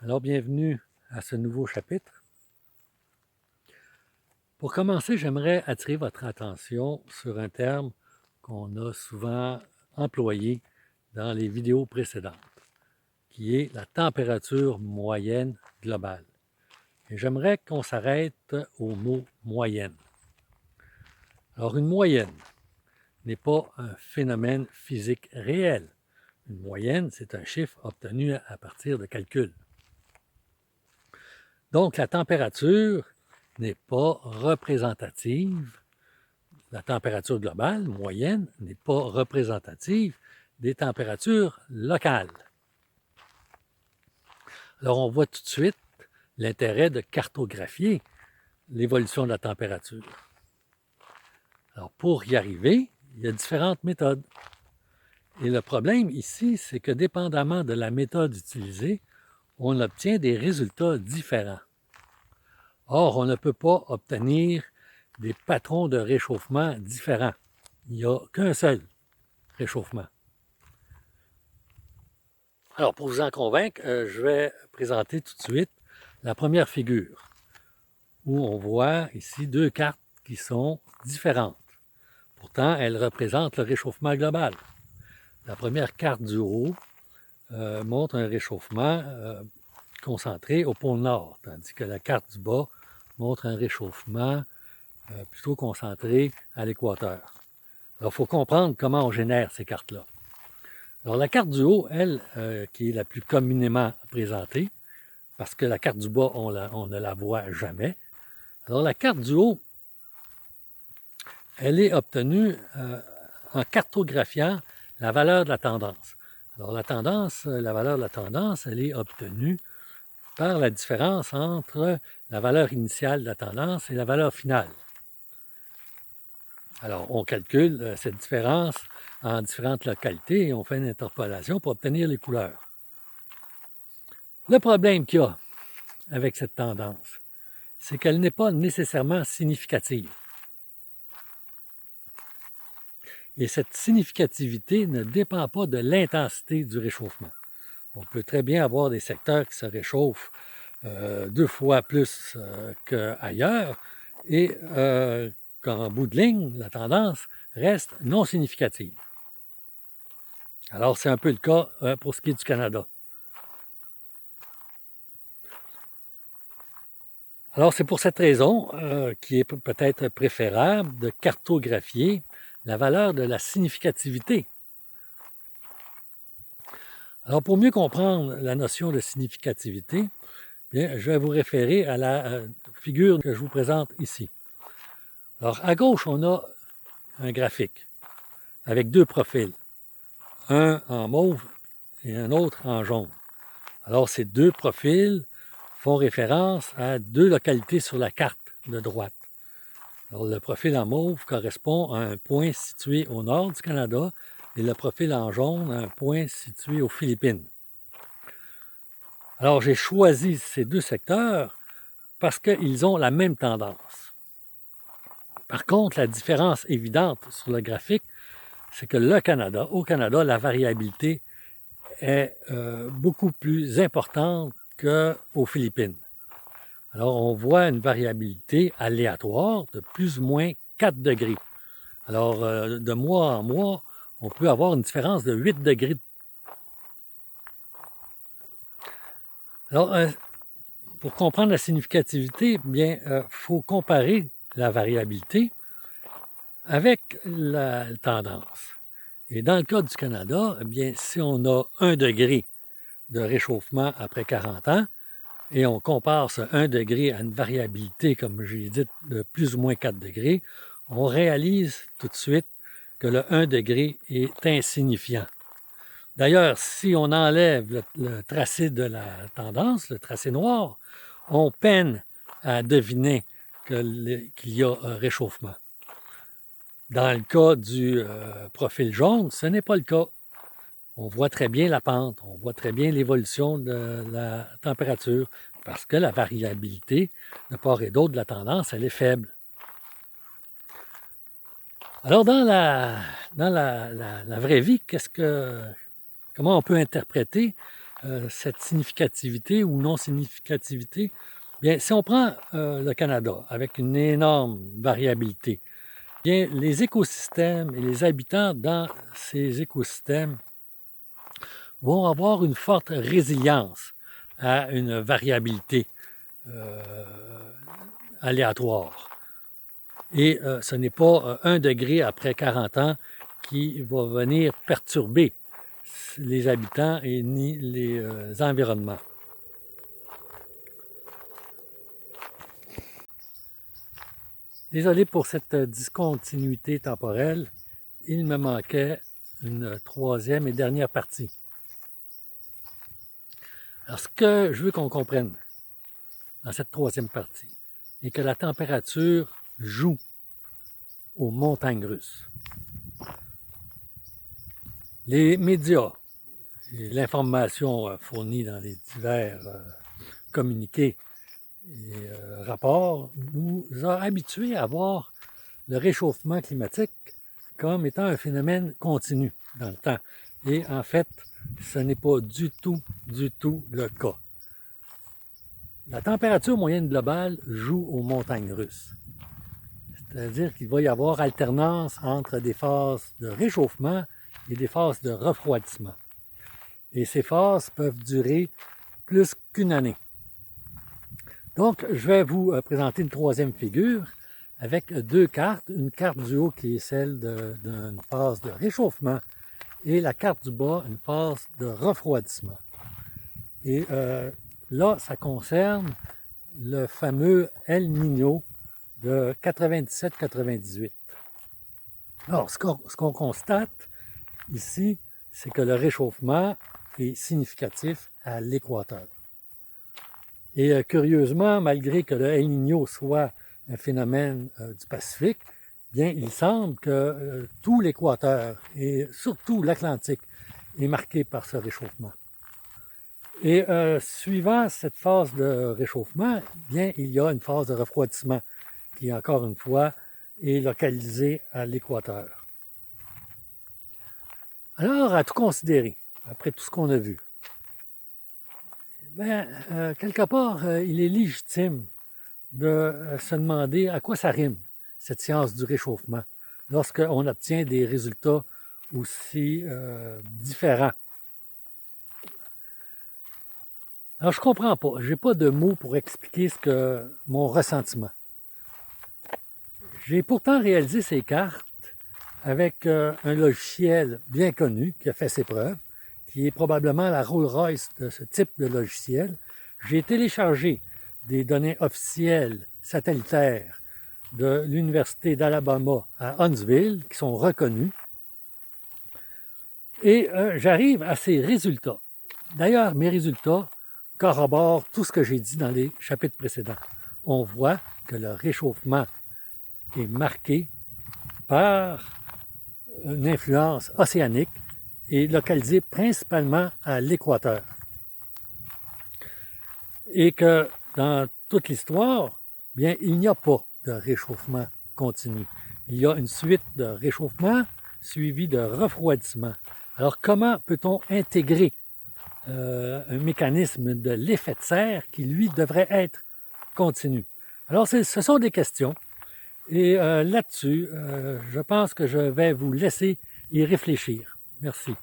Alors, bienvenue à ce nouveau chapitre. Pour commencer, j'aimerais attirer votre attention sur un terme qu'on a souvent employé dans les vidéos précédentes, qui est la température moyenne globale. Et j'aimerais qu'on s'arrête au mot moyenne. Alors, une moyenne n'est pas un phénomène physique réel. Une moyenne, c'est un chiffre obtenu à partir de calculs. Donc, la température n'est pas représentative, la température globale moyenne n'est pas représentative des températures locales. Alors, on voit tout de suite l'intérêt de cartographier l'évolution de la température. Alors, pour y arriver, il y a différentes méthodes. Et le problème ici, c'est que dépendamment de la méthode utilisée, on obtient des résultats différents. Or, on ne peut pas obtenir des patrons de réchauffement différents. Il n'y a qu'un seul réchauffement. Alors, pour vous en convaincre, je vais présenter tout de suite la première figure, où on voit ici deux cartes qui sont différentes. Pourtant, elles représentent le réchauffement global. La première carte du haut montre un réchauffement concentré au pôle Nord, tandis que la carte du bas montre un réchauffement plutôt concentré à l'équateur. Alors, il faut comprendre comment on génère ces cartes-là. Alors, la carte du haut, elle, qui est la plus communément présentée, parce que la carte du bas, on ne la voit jamais. Alors, la carte du haut, elle est obtenue en cartographiant la valeur de la tendance. Alors, la valeur de la tendance, elle est obtenue par la différence entre la valeur initiale de la tendance et la valeur finale. Alors, on calcule cette différence en différentes localités et on fait une interpolation pour obtenir les couleurs. Le problème qu'il y a avec cette tendance, c'est qu'elle n'est pas nécessairement significative. Et cette significativité ne dépend pas de l'intensité du réchauffement. On peut très bien avoir des secteurs qui se réchauffent 2 fois plus qu'ailleurs et qu'en bout de ligne, la tendance reste non significative. Alors, c'est un peu le cas pour ce qui est du Canada. Alors, c'est pour cette raison qu'il est peut-être préférable de cartographier la valeur de la significativité. Alors, pour mieux comprendre la notion de significativité, bien, je vais vous référer à la figure que je vous présente ici. Alors, à gauche, on a un graphique avec deux profils, un en mauve et un autre en jaune. Alors, ces deux profils font référence à deux localités sur la carte de droite. Alors, le profil en mauve correspond à un point situé au nord du Canada et le profil en jaune à un point situé aux Philippines. Alors, j'ai choisi ces deux secteurs parce qu'ils ont la même tendance. Par contre, la différence évidente sur le graphique, c'est que au Canada, la variabilité est beaucoup plus importante qu'aux Philippines. Alors, on voit une variabilité aléatoire de plus ou moins 4 degrés. Alors, de mois en mois, on peut avoir une différence de 8 degrés. Alors, pour comprendre la significativité, bien, faut comparer la variabilité avec la tendance. Et dans le cas du Canada, eh bien, si on a 1 degré de réchauffement après 40 ans, et on compare ce 1 degré à une variabilité, comme j'ai dit, de plus ou moins 4 degrés, on réalise tout de suite que le 1 degré est insignifiant. D'ailleurs, si on enlève le tracé de la tendance, le tracé noir, on peine à deviner qu'il y a un réchauffement. Dans le cas du profil jaune, ce n'est pas le cas. On voit très bien la pente, on voit très bien l'évolution de la température, parce que la variabilité de part et d'autre de la tendance, elle est faible. Alors, dans la vraie vie, comment on peut interpréter cette significativité ou non-significativité? Bien, si on prend le Canada avec une énorme variabilité, bien, les écosystèmes et les habitants dans ces écosystèmes vont avoir une forte résilience à une variabilité aléatoire. Et ce n'est pas 1 degré après 40 ans qui va venir perturber les habitants et ni les environnements. Désolé pour cette discontinuité temporelle, il me manquait une troisième et dernière partie. Alors, ce que je veux qu'on comprenne dans cette troisième partie est que la température joue aux montagnes russes. Les médias et l'information fournie dans les divers communiqués et rapports nous a habitués à voir le réchauffement climatique comme étant un phénomène continu dans le temps. Et en fait, ce n'est pas du tout le cas. La température moyenne globale joue aux montagnes russes. C'est-à-dire qu'il va y avoir alternance entre des phases de réchauffement et des phases de refroidissement. Et ces phases peuvent durer plus qu'une année. Donc, je vais vous présenter une troisième figure avec 2 cartes. Une carte du haut qui est celle d'une phase de réchauffement et la carte du bas, une phase de refroidissement. Et là, ça concerne le fameux El Niño de 97-98. Alors, ce qu'on constate ici, c'est que le réchauffement est significatif à l'équateur. Et curieusement, malgré que le El Niño soit un phénomène du Pacifique, bien, il semble que tout l'équateur, et surtout l'Atlantique, est marqué par ce réchauffement. Et suivant cette phase de réchauffement, bien, il y a une phase de refroidissement qui, encore une fois, est localisée à l'équateur. Alors, à tout considérer, après tout ce qu'on a vu, bien, quelque part, il est légitime de se demander à quoi ça rime, cette science du réchauffement, lorsqu'on obtient des résultats aussi différents. Alors, je ne comprends pas. Je n'ai pas de mots pour expliquer mon ressentiment. J'ai pourtant réalisé ces cartes avec un logiciel bien connu qui a fait ses preuves, qui est probablement la Rolls-Royce de ce type de logiciel. J'ai téléchargé des données officielles satellitaires de l'Université d'Alabama à Huntsville, qui sont reconnues. Et j'arrive à ces résultats. D'ailleurs, mes résultats corroborent tout ce que j'ai dit dans les chapitres précédents. On voit que le réchauffement est marqué par une influence océanique et localisée principalement à l'équateur. Et que dans toute l'histoire, bien, il n'y a pas de réchauffement continu. Il y a une suite de réchauffement suivie de refroidissement. Alors, comment peut-on intégrer un mécanisme de l'effet de serre qui, lui, devrait être continu? Alors, ce sont des questions. Et là-dessus, je pense que je vais vous laisser y réfléchir. Merci.